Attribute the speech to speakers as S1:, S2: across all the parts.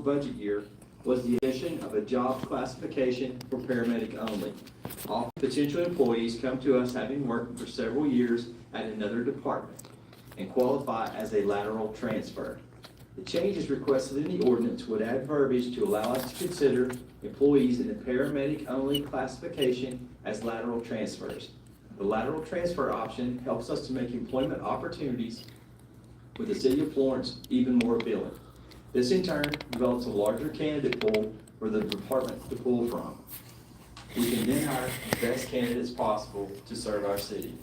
S1: budget year was the addition of a job classification for paramedic only. All potential employees come to us having worked for several years at another department and qualify as a lateral transfer. The changes requested in the ordinance would add verbiage to allow us to consider employees in the paramedic only classification as lateral transfers. The lateral transfer option helps us to make employment opportunities with the city of Florence even more appealing. This in turn develops a larger candidate pool for the department to pull from. We can then hire the best candidates possible to serve our city.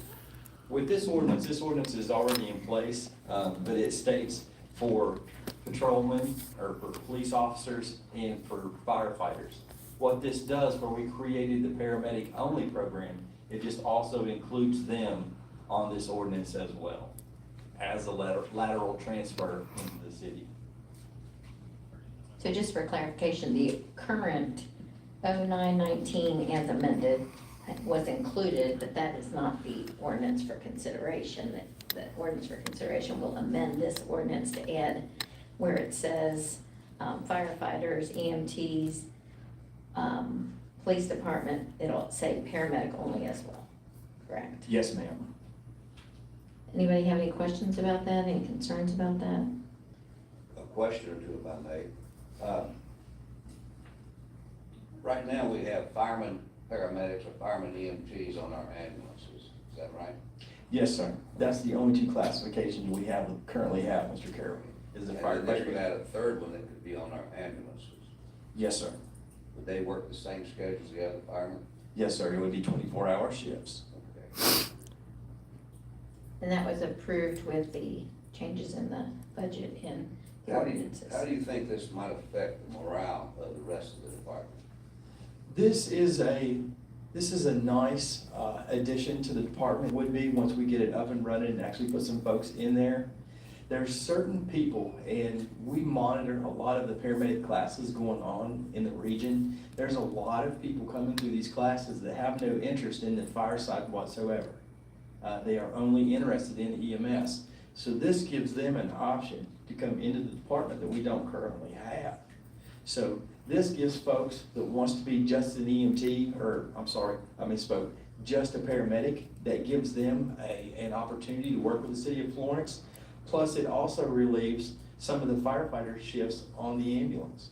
S1: With this ordinance is already in place, but it states for patrolmen or for police officers and for firefighters. What this does, where we created the paramedic only program, it just also includes them on this ordinance as well as a lateral transfer into the city.
S2: So just for clarification, the current 0919 as amended was included, but that is not the ordinance for consideration. The ordinance for consideration will amend this ordinance to add where it says firefighters, EMTs, police department, it'll say paramedic only as well, correct?
S1: Yes, ma'am.
S2: Anybody have any questions about that, any concerns about that?
S3: A question or two, if I may. Right now, we have firemen, paramedics, or firemen EMTs on our ambulances, is that right?
S1: Yes, sir. That's the only two classifications we currently have, Mr. Carroll, is the
S3: And then we
S1: firefighter.
S3: add a third one that could be on our ambulances.
S1: Yes, sir.
S3: Would they work the same schedule as the other firemen?
S1: Yes, sir. It would be 24-hour shifts.
S3: Okay.
S2: And that was approved with the changes in the budget in the ordinances.
S3: How do you think this might affect the morale of the rest of the department?
S1: This is a nice addition to the department, would be, once we get it up and running and actually put some folks in there. There's certain people, and we monitor a lot of the paramedic classes going on in the region. There's a lot of people coming through these classes that have no interest in the fire side whatsoever. They are only interested in EMS. So this gives them an option to come into the department that we don't currently have. So this gives folks that wants to be just an EMT, or just a paramedic, that gives them an opportunity to work with the city of Florence. Plus, it also relieves some of the firefighter shifts on the ambulance.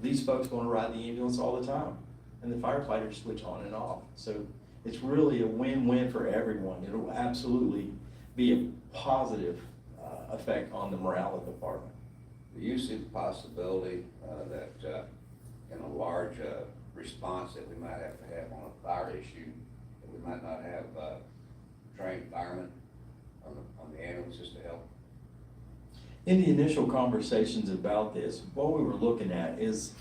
S1: These folks want to ride the ambulance all the time, and the firefighters switch on and off. So it's really a win-win for everyone. It'll absolutely be a positive effect on the morale of the department.
S3: Do you see the possibility that in a large response that we might have to have on a fire issue, that we might not have trained firemen on the ambulances to help?
S1: In the initial conversations about this, what we were looking at is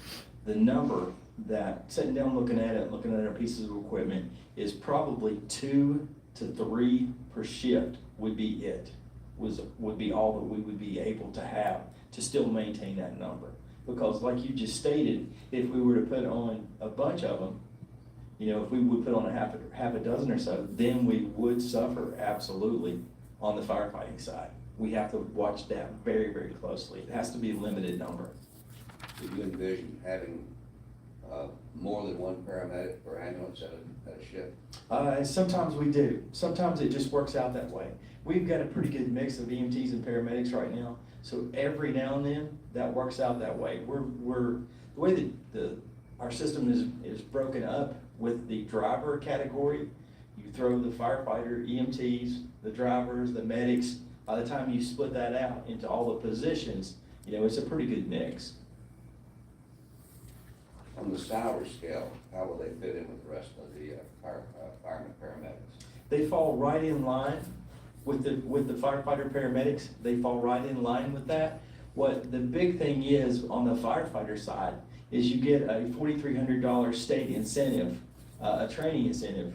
S1: the number that, sitting down looking at our pieces of equipment, is probably 2 to 3 per shift would be it. Would be all that we would be able to have to still maintain that number. Because like you just stated, if we were to put on a bunch of them, if we would put on a half a dozen or so, then we would suffer absolutely on the firefighting side. We have to watch that very, very closely. It has to be a limited number.
S3: Do you envision having more than one paramedic per ambulance at a shift?
S1: Sometimes we do. Sometimes it just works out that way. We've got a pretty good mix of EMTs and paramedics right now. So every now and then, that works out that way. The way that our system is broken up with the driver category, you throw the firefighter, EMTs, the drivers, the medics. By the time you split that out into all the positions, it's a pretty good mix.
S3: On the salary scale, how will they fit in with the rest of the firemen, paramedics?
S1: They fall right in line with the firefighter paramedics. They fall right in line with that. What the big thing is on the firefighter side is you get a $4,300 state incentive, a training incentive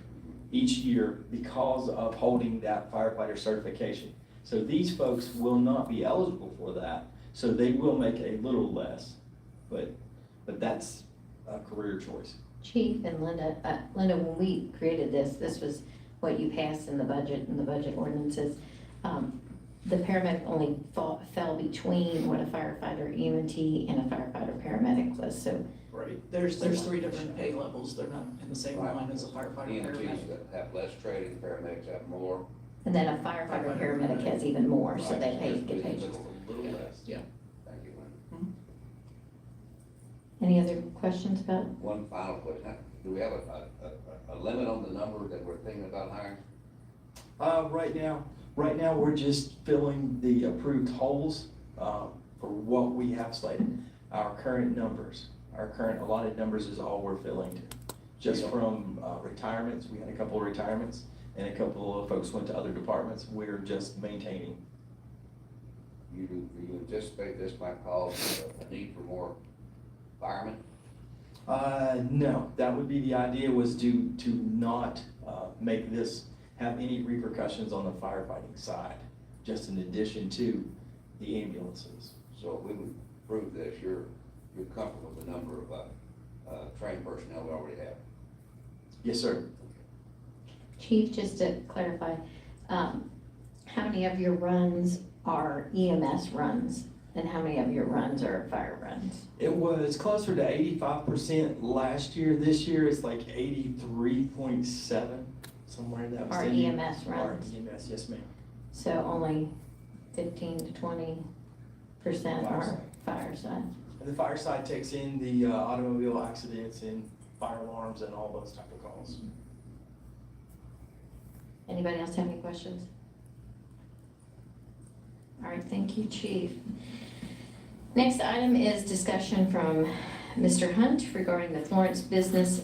S1: each year because of holding that firefighter certification. So these folks will not be eligible for that. So they will make a little less, but that's a career choice.
S2: Chief and Linda, when we created this was what you passed in the budget and the budget ordinances. the paramedic only fell between what a firefighter EMT and a firefighter paramedic was, so.
S4: Right, there's three different pay levels, they're not in the same
S3: Right.
S4: line as a firefighter
S3: EMTs
S4: paramedic.
S3: that have less training, paramedics have more.
S2: And then a firefighter paramedic has even more, so they
S3: Right.
S2: get paid.
S3: A little less.
S4: Yeah.
S3: Thank you, Lynn.
S2: Any other questions about?
S3: One final question, do we have a limit on the number that we're thinking about hiring?
S5: Right now, we're just filling the approved holes, for what we have slated. Our current numbers, our current allotted numbers is all we're filling. Just from, retirements, we had a couple of retirements, and a couple of folks went to other departments, we're just maintaining.
S3: Do you anticipate this might cause a need for more firemen?
S5: No, that would be the idea, was to not, make this have any repercussions on the firefighting side, just in addition to the ambulances.
S3: So if we would prove this, you're comfortable with the number of trained personnel we already have?
S5: Yes, sir.
S2: Chief, just to clarify, how many of your runs are EMS runs and how many of your runs are fire runs?
S5: It was closer to 85% last year. This year it's like 83.7, somewhere in that
S2: Are
S5: vicinity.
S2: EMS runs?
S5: Are EMS, yes ma'am.
S2: So only 15 to 20%
S5: Fire
S2: are
S5: side.
S2: fire side.
S5: And the fire side takes in the automobile accidents and fire alarms and all those type of calls.
S2: Anybody else have any questions? All right, thank you, Chief. Next item is discussion from Mr. Hunt regarding the Florence Business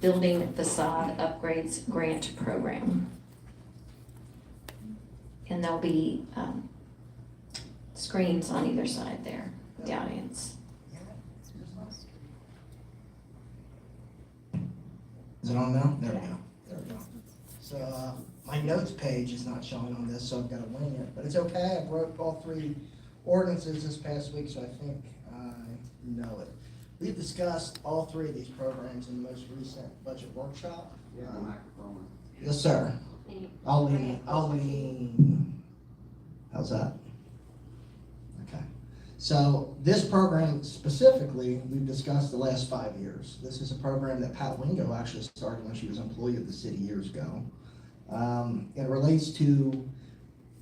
S2: Building Facade Upgrades Grant Program. And there'll be screens on either side there, the audience.
S6: Is it on now? There we go. There we go. So, my notes page is not showing on this, so I've got to wing it, but it's okay. I wrote all three ordinances this past week, so I think I know it. We've discussed all three of these programs in the most recent budget workshop. Yes, sir. I'll lean. How's that? Okay. So this program specifically, we've discussed the last 5 years. This is a program that Pat Wingo actually started when she was an employee of the city years ago. It relates to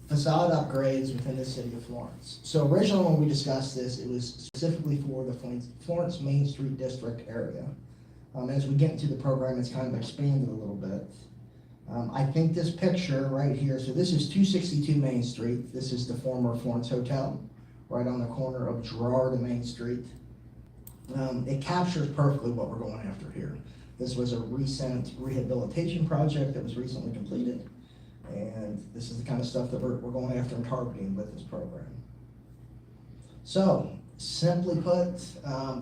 S6: facade upgrades within the city of Florence. So originally when we discussed this, it was specifically for the Florence Main Street District area. As we get into the program, it's kind of expanded a little bit. I think this picture right here, so this is 262 Main Street. This is the former Florence Hotel, right on the corner of Gerard and Main Street. It captures perfectly what we're going after here. This was a recent rehabilitation project that was recently completed, and this is the kind of stuff that we're going after and targeting with this program. So, simply put,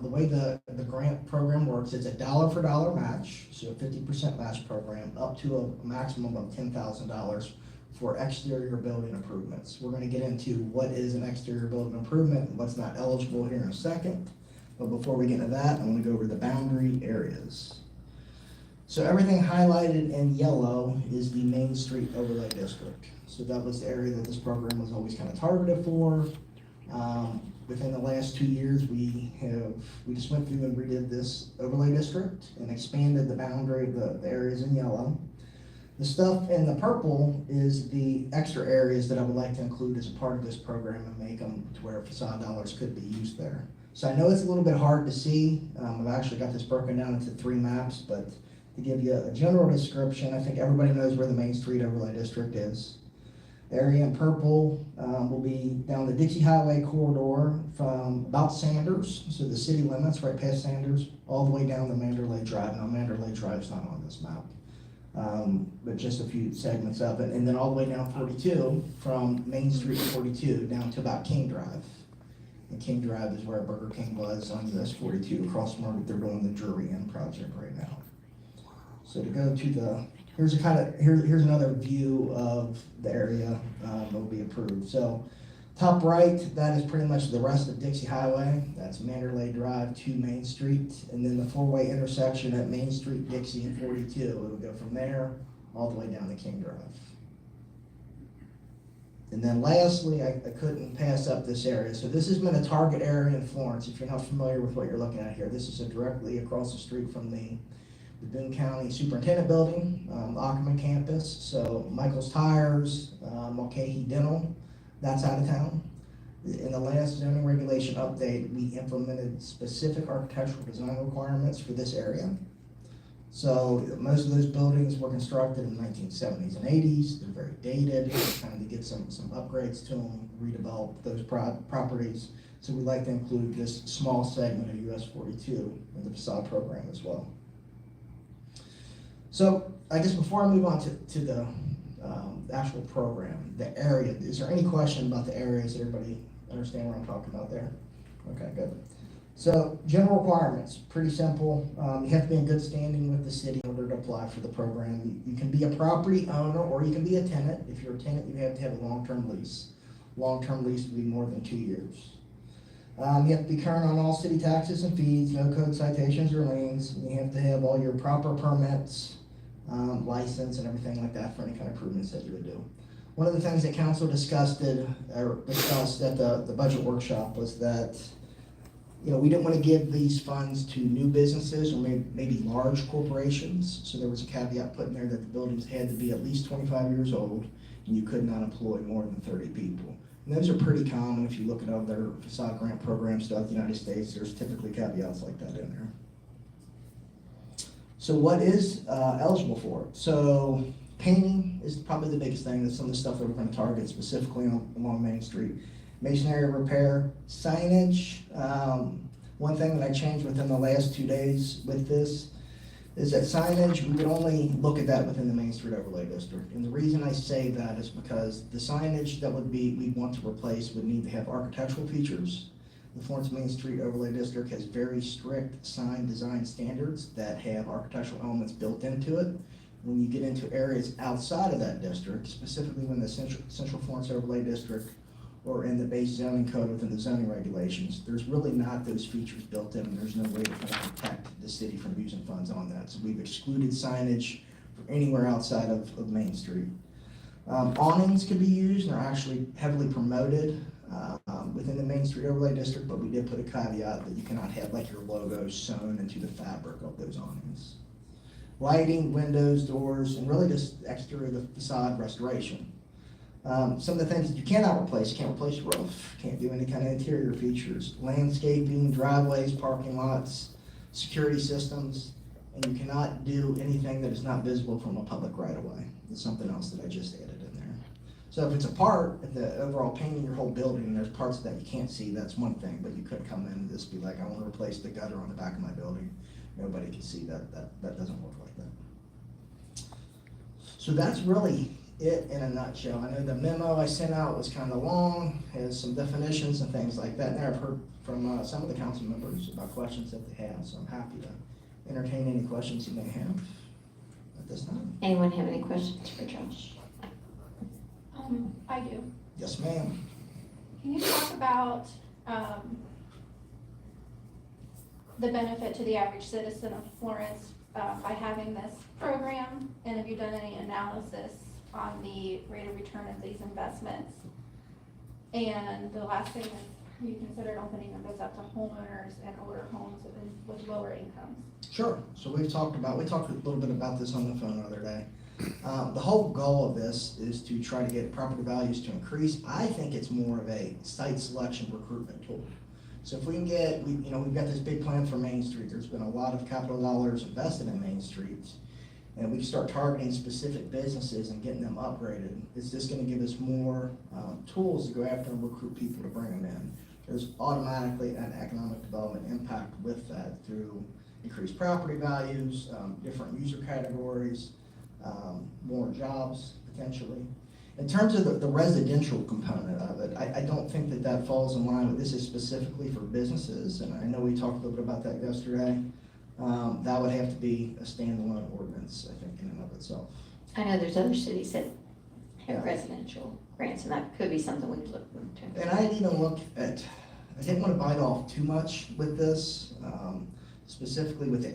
S6: the way the grant program works, it's a dollar for dollar match, so a 50% match program, up to a maximum of $10,000 for exterior building improvements. We're going to get into what is an exterior building improvement and what's not eligible here in a second. But before we get into that, I'm going to go over the boundary areas. So everything highlighted in yellow is the Main Street Overlay District. So that was the area that this program was always kind of targeted for. Within the last 2 years, we just went through and redid this overlay district and expanded the boundary of the areas in yellow. The stuff in the purple is the extra areas that I would like to include as a part of this program and make them to where facade dollars could be used there. So I know it's a little bit hard to see. I've actually got this broken down into 3 maps, but to give you a general description, I think everybody knows where the Main Street Overlay District is. The area in purple will be down the Dixie Highway corridor from about Sanders, so the city limits right past Sanders, all the way down to Mandalay Drive. Now Mandalay Drive's not on this map, but just a few segments of it. And then all the way down 42 from Main Street 42 down to about King Drive. And King Drive is where Burger King was on US 42 across from where they're doing the Drury Inn project right now. So to go to the, here's another view of the area that will be approved. So top right, that is pretty much the rest of Dixie Highway. That's Mandalay Drive to Main Street. And then the 4-way intersection at Main Street, Dixie and 42. It'll go from there all the way down to King Drive. And then lastly, I couldn't pass up this area. So this has been a target area in Florence. If you're not familiar with what you're looking at here, this is directly across the street from the Boone County Superintendent Building, Ackerman campus. So Michael's Tires, Mulcahy Dental, that's out of town. In the last zoning regulation update, we implemented specific architectural design requirements for this area. So most of those buildings were constructed in the 1970s and 80s. They're very dated. We're trying to get some upgrades to them, redevelop those properties. So we like to include this small segment of US 42 in the facade program as well. So I guess before I move on to the actual program, the area, is there any question about the areas? Everybody understand what I'm talking about there? Okay, good. So general requirements, pretty simple. You have to be in good standing with the city in order to apply for the program. You can be a property owner or you can be a tenant. If you're a tenant, you have to have a long-term lease. Long-term lease would be more than 2 years. You have to be current on all city taxes and fees, no code citations or liens. You have to have all your proper permits, license and everything like that for any kind of improvements that you would do. One of the things that council discussed at the budget workshop was that, you know, we didn't want to give these funds to new businesses or maybe large corporations. So there was a caveat put in there that the buildings had to be at least 25 years old and you could not employ more than 30 people. And those are pretty common if you look at other facade grant programs throughout the United States. There's typically caveats like that in there. So what is eligible for it? So painting is probably the biggest thing. That's some of the stuff that we're going to target specifically along Main Street. Masonry repair, signage. One thing that I changed within the last 2 days with this is that signage, we would only look at that within the Main Street Overlay District. And the reason I say that is because the signage that we want to replace would need to have architectural features. The Florence Main Street Overlay District has very strict sign design standards that have architectural elements built into it. When you get into areas outside of that district, specifically when the Central Florence Overlay District or in the base zoning code within the zoning regulations, there's really not those features built in, and there's no way to kind of protect the city from using funds on that. So we've excluded signage for anywhere outside of Main Street. Awnings could be used and are actually heavily promoted within the Main Street Overlay District, but we did put a caveat that you cannot have like your logo sewn into the fabric of those awnings. Lighting, windows, doors, and really just exterior the facade restoration. Some of the things that you cannot replace, you can't replace your roof, can't do any kind of interior features, landscaping, driveways, parking lots, security systems, and you cannot do anything that is not visible from a public right-of-way. That's something else that I just added in there. So if it's a part, if the overall painting your whole building and there's parts that you can't see, that's one thing, but you could come in and just be like, I want to replace the gutter on the back of my building. Nobody can see that. That doesn't work like that. So that's really it in a nutshell. I know the memo I sent out was kind of long, has some definitions and things like that. And I've heard from some of the council members about questions that they have, so I'm happy to entertain any questions you may have at this time.
S2: Anyone have any questions for Josh?
S7: I do.
S6: Yes, ma'am.
S7: Can you talk about the benefit to the average citizen of Florence by having this program? And have you done any analysis on the rate of return of these investments? And the last thing is, have you considered opening those up to homeowners and older homes with lower incomes?
S6: Sure. So we talked a little bit about this on the phone the other day. The whole goal of this is to try to get property values to increase. I think it's more of a site selection recruitment tool. So if we can get, we've got this big plan for Main Street. There's been a lot of capital dollars invested in Main Street. And we can start targeting specific businesses and getting them upgraded. It's just gonna give us more tools to go after and recruit people to bring them in. There's automatically an economic development impact with that through increased property values, different user categories, more jobs potentially. In terms of the residential component of it, I don't think that falls in line with, this is specifically for businesses, and I know we talked a little bit about that yesterday. That would have to be a standalone ordinance, I think, in and of itself.
S2: I know there's other cities that have
S6: Yeah.
S2: residential grants, and that could be something we could look into.
S6: And I'd even look at, I didn't want to bite off too much with this, specifically with the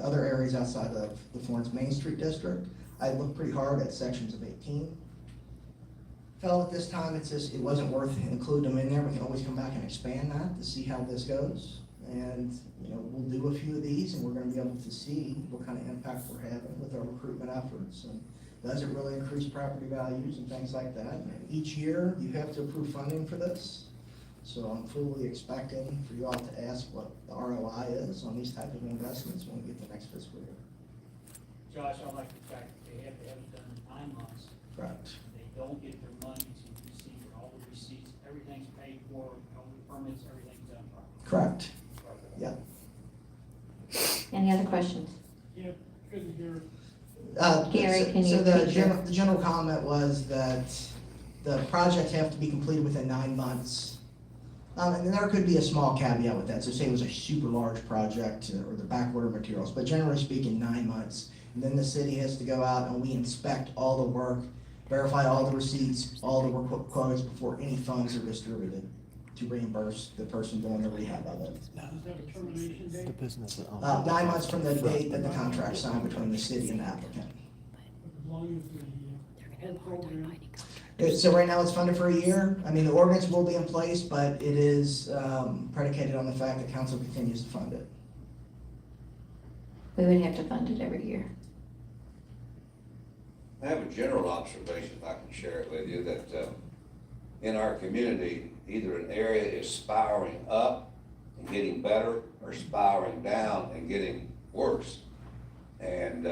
S6: other areas outside of the Florence Main Street District. I looked pretty hard at sections of 18. felt at this time it's just, it wasn't worth including them in there. We can always come back and expand that to see how this goes. And, you know, we'll do a few of these and we're gonna be able to see what kind of impact we're having with our recruitment efforts. And does it really increase property values and things like that? And each year, you have to approve funding for this. So I'm fully expecting for you all to ask what the ROI is on these type of investments when we get the next fiscal year.
S8: Josh, I like the fact that they have to have it done in 9 months.
S6: Correct.
S8: They don't get their money until you see all the receipts, everything's paid for, all the permits, everything's done properly.
S6: Correct. Yeah.
S2: Any other questions?
S8: Yeah, couldn't hear.
S2: Gary, can you
S6: So the
S2: repeat your-
S6: general comment was that the projects have to be completed within 9 months. And there could be a small caveat with that, so say it was a super large project or the backorder materials, but generally speaking, 9 months. And then the city has to go out and we inspect all the work, verify all the receipts, all the work quotes before any funds are distributed to reimburse the person doing the rehab of it.
S8: Does that have a termination date?
S6: 9 months from the date that the contract signed between the city and the applicant.
S8: As long as the whole program.
S6: So right now it's funded for a year. I mean, the ordinance will be in place, but it is predicated on the fact that council continues to fund it.
S2: We would have to fund it every year.
S3: I have a general observation, if I can share it with you, that in our community, either an area is spiraling up and getting better, or spiraling down and getting worse. And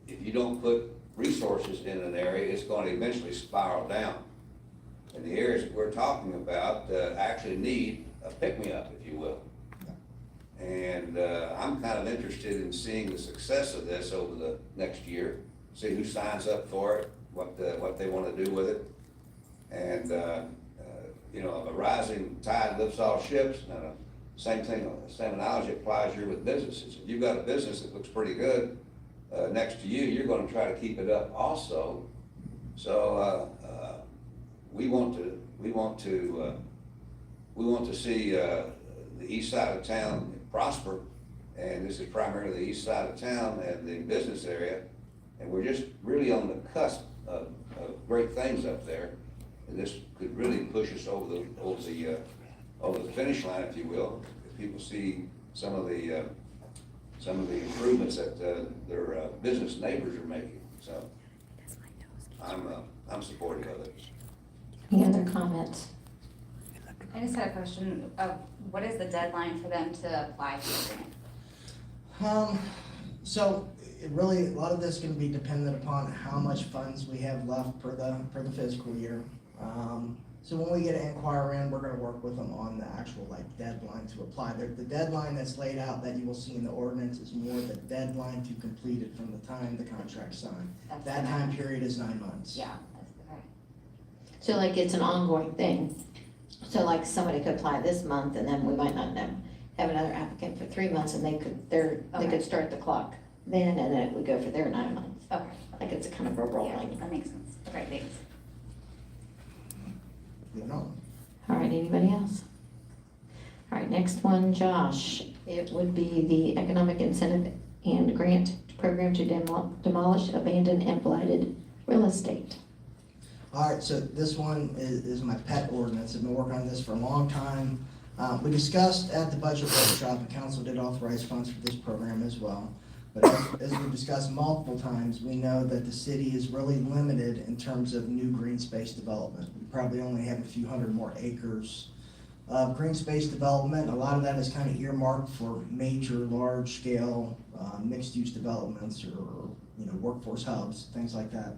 S3: if you don't put resources in an area, it's going to eventually spiral down. And the areas that we're talking about actually need a pick-me-up, if you will. And I'm kind of interested in seeing the success of this over the next year, see who signs up for it, what they want to do with it. And, you know, a rising tide lifts all ships. And same analogy applies here with businesses. If you've got a business that looks pretty good next to you, you're going to try to keep it up also. So we want to see the east side of town prosper, and this is primarily the east side of town and the business area, and we're just really on the cusp of great things up there, and this could really push us over the finish line, if you will, if people see some of the improvements that their business neighbors are making. So I'm supportive of it.
S2: Any other comments?
S9: I just had a question of what is the deadline for them to apply for the grant?
S6: So it really, a lot of this is gonna be dependent upon how much funds we have left for the fiscal year. So when we get an inquiry in, we're gonna work with them on the actual deadline to apply. The deadline that's laid out that you will see in the ordinance is more the deadline to complete it from the time the contract's signed.
S9: That's
S6: That
S9: the-
S6: time period is 9 months.
S9: Yeah, that's okay.
S2: So like it's an ongoing thing. So like somebody could apply this month and then we might not have another applicant for 3 months and they
S9: Okay.
S2: could start the clock then and then it would go for their 9 months.
S9: Okay.
S2: Like it's a kind of a
S9: Yeah,
S2: rolling.
S9: that makes sense. Okay, thanks.
S6: You know?
S2: All right, anybody else? All right, next one, Josh. It would be the Economic Incentive and Grant Program to demolish abandoned and blighted real estate.
S6: All right, so this one is my pet ordinance. I've been working on this for a long time. We discussed at the budget workshop, and council did authorize funds for this program as well. But as we've discussed multiple times, we know that the city is really limited in terms of new green space development. We probably only have a few hundred more acres of green space development. A lot of that is kind of earmarked for major, large-scale, mixed-use developments or workforce hubs, things like that.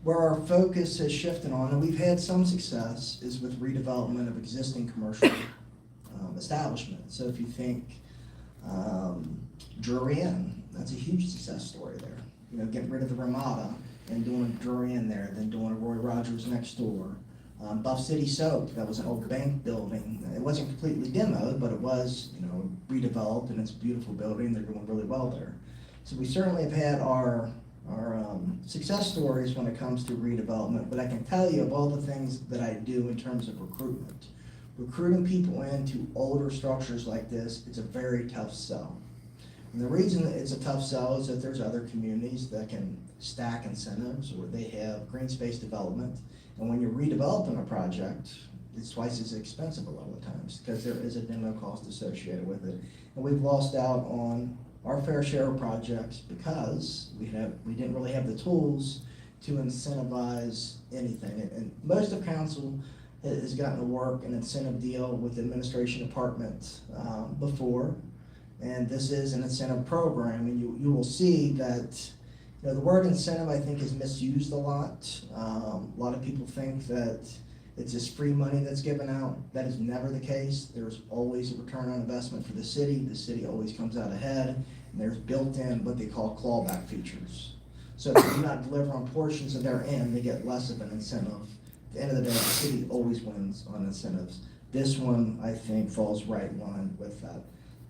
S6: Where our focus has shifted on, and we've had some success, is with redevelopment of existing commercial establishments. So if you think Drury Inn, that's a huge success story there. Getting rid of the Ramada and doing Drury Inn there, then doing a Roy Rogers next door. Buff City Soap, that was an old bank building. It wasn't completely demoed, but it was, redeveloped, and it's a beautiful building. They're doing really well there. So we certainly have had our success stories when it comes to redevelopment, but I can tell you of all the things that I do in terms of recruiting people into older structures like this, it's a very tough sell. And the reason that it's a tough sell is that there's other communities that can stack incentives, or they have green space development. And when you're redeveloping a project, it's twice as expensive a lot of the times, because there is a demo cost associated with it. And we've lost out on our fair share of projects because we didn't really have the tools to incentivize anything. And most of council has gotten to work an incentive deal with the administration department before. And this is an incentive program, and you will see that, the word incentive, I think, is misused a lot. A lot of people think that it's just free money that's given out. That is never the case. There's always a return on investment for the city. The city always comes out ahead, and there's built-in what they call clawback features. So if they do not deliver on portions of their end, they get less of an incentive. At the end of the day, the city always wins on incentives. This one, I think, falls right in line with that.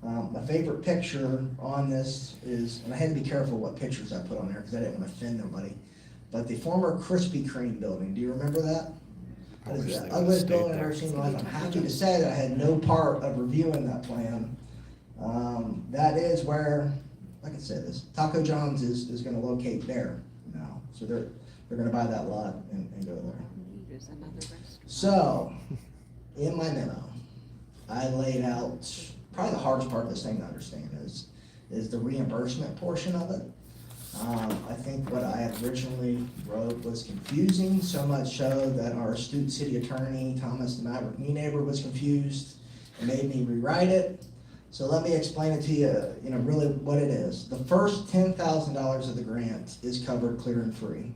S6: My favorite picture on this is, and I had to be careful what pictures I put on there because I didn't want to offend nobody, but the former Krispy Kreme building. Do you remember that? That is the ugliest building I've ever seen in my life. I'm happy to say that I had no part of reviewing that plan. That is where, like I said, this Taco John's is going to locate there now. So they're going to buy that lot and go there. So, in my memo, I laid out probably the hardest part of this thing to understand is the reimbursement portion of it. I think what I had originally wrote was confusing, so much so that our astute city attorney, Thomas the Maverick Neighbor, was confused and made me rewrite it. So let me explain it to you, really what it is. The first $10,000 of the grant is covered clear and free.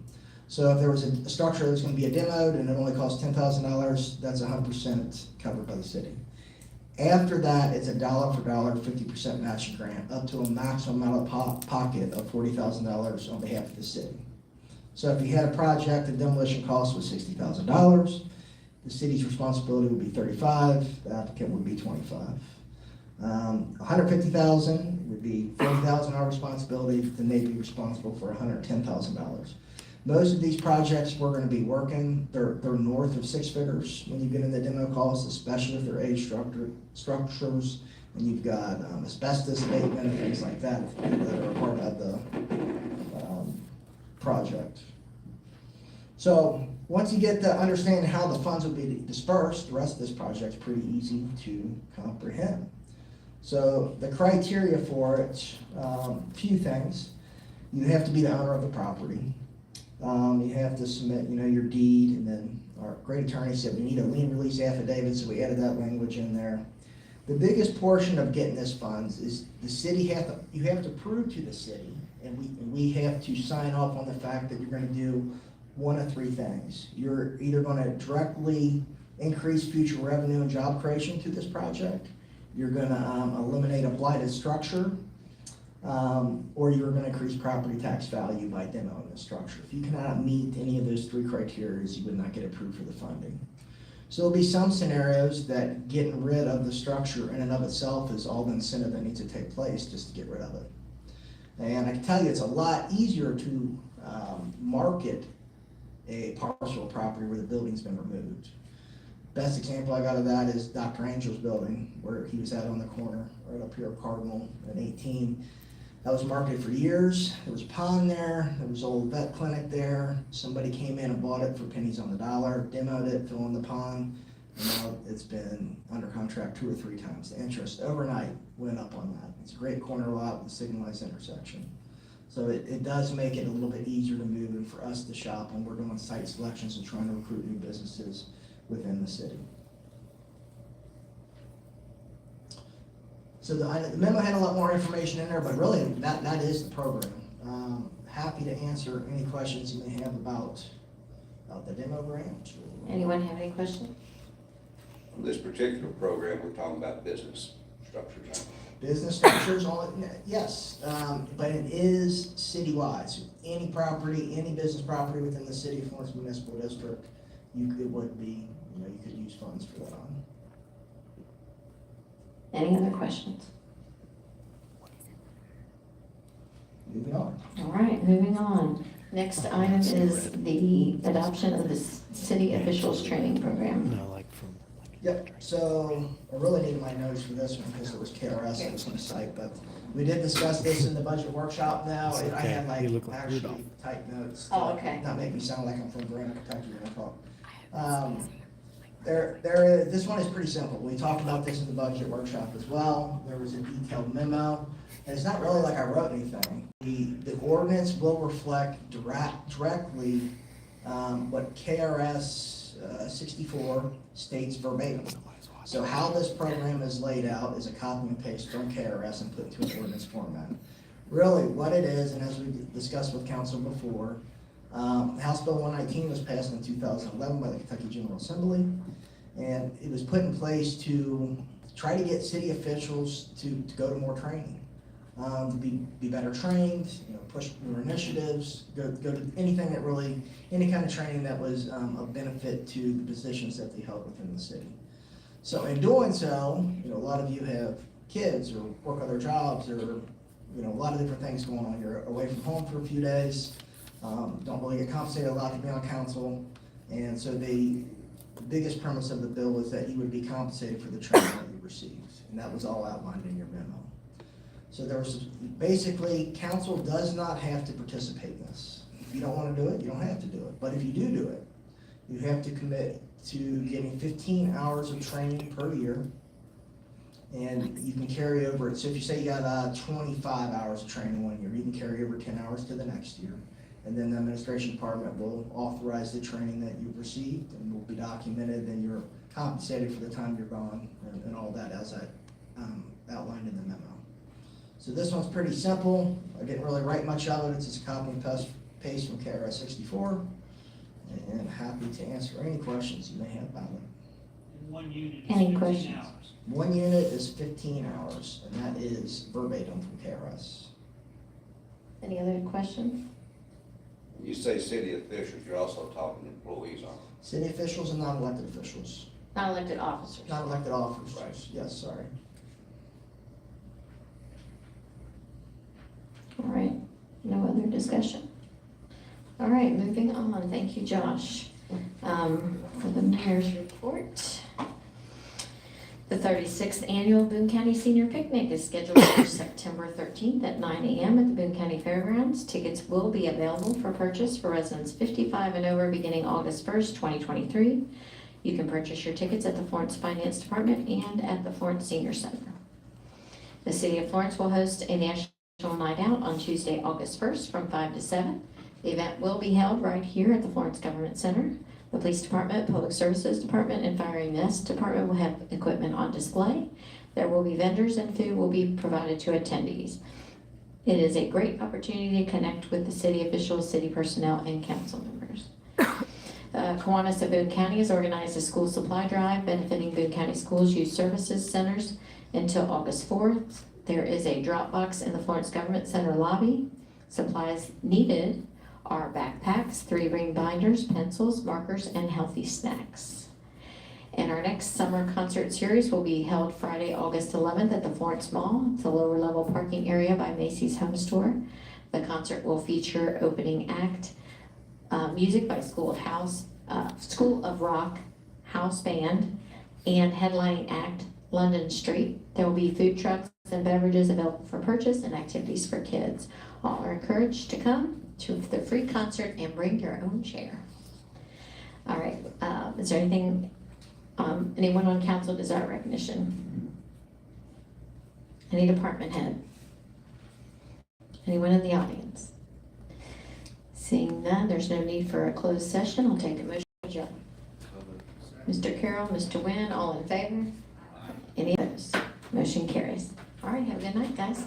S6: So if there was a structure that was going to be demoed and it only cost $10,000, that's 100% covered by the city. After that, it's a dollar for dollar, 50% matching grant, up to a maximum out of pocket of $40,000 on behalf of the city. So if you had a project, the demolition cost was $60,000, the city's responsibility would be $35,000, the applicant would be $25,000. $150,000 would be $40,000 our responsibility, then they'd be responsible for $110,000. Most of these projects we're going to be working, they're north of six figures when you get into demo costs, especially if they're age structures, and you've got asbestos abatement and things like that are a part of the project. So once you get to understand how the funds will be dispersed, the rest of this project's pretty easy to comprehend. So the criteria for it, few things. You have to be the owner of the property. You have to submit, your deed, and then our great attorney said we need a lien release affidavit, so we added that language in there. The biggest portion of getting this funds is the city you have to prove to the city, and we have to sign off on the fact that you're going to do one of three things. You're either going to directly increase future revenue and job creation to this project, you're going to eliminate a blighted structure, or you're going to increase property tax value by demoing the structure. If you cannot meet any of those three criteria, you would not get approved for the funding. So there'll be some scenarios that getting rid of the structure in and of itself is all the incentive that needs to take place just to get rid of it. And I can tell you it's a lot easier to market a parcel of property where the building's been removed. Best example I got of that is Dr. Angel's building, where he was at on the corner, right up here at Cardinal and 18. That was marketed for years. There was a pond there. There was an old vet clinic there. Somebody came in and bought it for pennies on the dollar, demoed it, filled in the pond, and now it's been under contract 2 or 3 times. The interest overnight went up on that. It's a great corner lot with a signalized intersection. So it does make it a little bit easier to move and for us to shop when we're doing site selections and trying to recruit new businesses within the city. So the memo had a lot more information in there, but really that is the program. Happy to answer any questions you may have about the demo grant.
S2: Anyone have any questions?
S3: On this particular program, we're talking about business structures.
S6: Business structures, yes, but it is citywide. So any property, any business property within the city of Florence Municipal District, it would be, you could use funds for that on.
S2: Any other questions?
S6: Moving on.
S2: All right, moving on. Next item is the adoption of the city officials training program.
S10: No, like from
S6: Yep, so I really needed my notes for this one because it was KRS I was gonna cite, but we did discuss this in the budget workshop now. I had like actually typed notes. to
S2: Oh, okay.
S6: Not make me sound like I'm from Verona, Kentucky when I talk. This one is pretty simple. We talked about this in the budget workshop as well. There was a detailed memo. And it's not really like I wrote anything. The ordinance will reflect directly what KRS 64 states verbatim. So how this program is laid out is a copy and paste from KRS and put into an ordinance format. Really, what it is, and as we discussed with council before, House Bill 119 was passed in 2011 by the Kentucky General Assembly, and it was put in place to try to get city officials to go to more training, to be better trained, push more initiatives, go to anything that really, any kind of training that was of benefit to the positions that they held within the city. So in doing so, a lot of you have kids or work other jobs or, a lot of different things going on. You're away from home for a few days, don't really get compensated a lot to be on council. And so the biggest premise of the bill was that you would be compensated for the training that you received. And that was all outlined in your memo. So there's basically, council does not have to participate in this. If you don't want to do it, you don't have to do it. But if you do it, you have to commit to getting 15 hours of training per year. And you can carry over it. So if you say you got 25 hours of training one year, you can carry over 10 hours to the next year. And then the administration department will authorize the training that you've received and will be documented, and you're compensated for the time you're gone and all that as I outlined in the memo. So this one's pretty simple. I didn't really write much of it. It's just a copy and paste from KRS 64. And happy to answer any questions you may have about it.
S8: And one unit is
S2: Any
S8: 15
S2: questions?
S8: hours.
S6: One unit is 15 hours, and that is verbatim from KRS.
S2: Any other questions?
S3: You say city officials, you're also talking employees, aren't you?
S6: City officials and non-elected officials.
S2: Not elected officers.
S6: Not elected officers.
S3: Right.
S6: Yes, sorry.
S2: All right, no other discussion? All right, moving on. Thank you, Josh. For the mayor's report. The 36th Annual Boone County Senior Picnic is scheduled for September 13th at 9 a.m. at the Boone County Fairgrounds. Tickets will be available for purchase for residents 55 and over beginning August 1st, 2023. You can purchase your tickets at the Florence Finance Department and at the Florence Senior Center. The City of Florence will host a national night out on Tuesday, August 1st from 5 to 7. The event will be held right here at the Florence Government Center. The Police Department, Public Services Department, and Fire and Mess Department will have equipment on display. There will be vendors and food will be provided to attendees. It is a great opportunity to connect with the city officials, city personnel, and council members. Kiwanis of Boone County has organized a school supply drive benefiting Boone County Schools Youth Services Centers until August 4th. There is a drop box in the Florence Government Center lobby. Supplies needed are backpacks, 3-ring binders, pencils, markers, and healthy snacks. And our next summer concert series will be held Friday, August 11th at the Florence Mall. It's a lower level parking area by Macy's Home Store. The concert will feature opening act, music by School of Rock House Band, and headlining act London Street. There will be food trucks and beverages available for purchase and activities for kids. All are encouraged to come to the free concert and bring your own chair. All right, is there anything, anyone on council desire recognition? Any department head? Anyone in the audience? Seeing none, there's no need for a closed session. I'll take a motion to adjourn. Mr. Carroll, Mr. Nguyen, all in favor? Any others? Motion carries. All right, have a good night, guys.